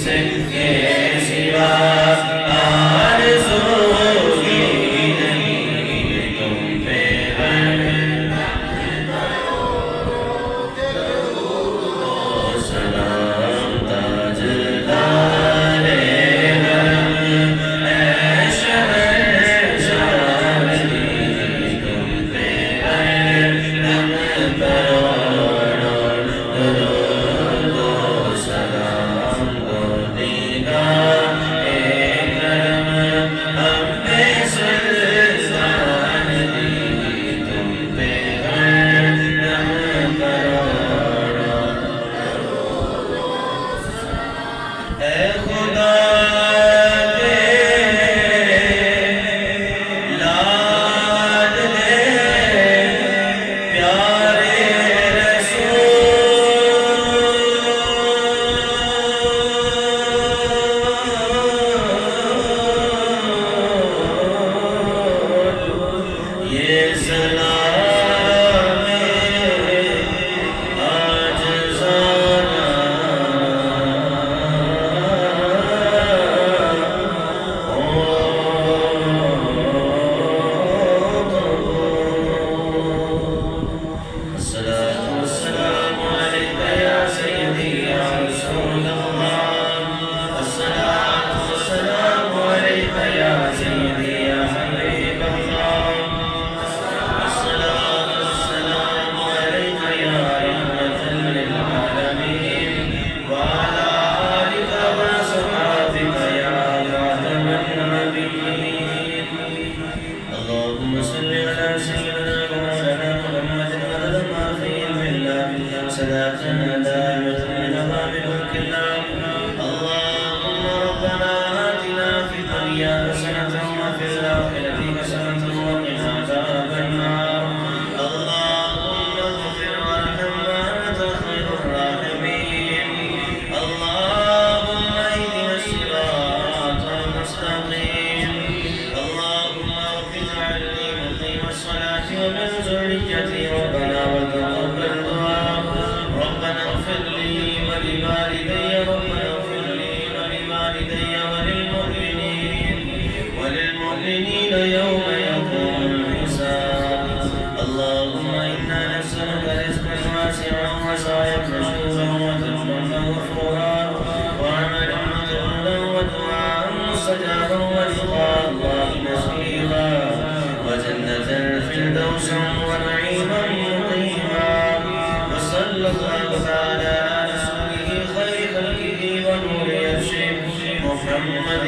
سے یہ سوا آرزو ہی نہیں تم پہ ہر سلام تاجدار حرم اے شہنشاہ مدینہ تم پہ ہر دم کروڑوں درود و سلام و نگاہ کرم ہم پہ سلطان دی تم پہ ہر دم کروڑوں اے خدا کے لاڈلے پیارے رسول یہ سلام عاجزانہ الصلاة والسلام عليك يا سيدي يا رسول الله الصلاة والسلام عليك يا سيدي يا حبيب الله الصلاة والسلام عليك يا رحمة للعالمين وعلى آلك وصحابك يا خاتم النبيين اللهم صل على سيدنا مولانا محمد عدد ما في علم الله صلاة دائمة من الله بملك الله اللهم ربنا آتنا في الدنيا حسنة وفي الآخرة حسنة وقنا عذاب النار اللهم اغفر وارحم وأنت خير الراحمين اللهم اهدنا الصراط المستقيم اللهم رب اجعلني مقيم الصلاة ومن ذريتي ربنا وتقبل دعاء ربنا اغفر لي ولوالدي ربنا اغفر لي ولوالدي وللمؤمنين يوم يقوم الحساب اللهم إنا نسألك رزقا واسعا وسعيا مشكورا وذنبا مغفورا وعملا مقبولا ودعاء مستجابا ولقاء الله نصيرا وجنة الفردوس ونعيما مقيما وصلى الله تعالى على رسوله خير خلقه ونور يرشد محمد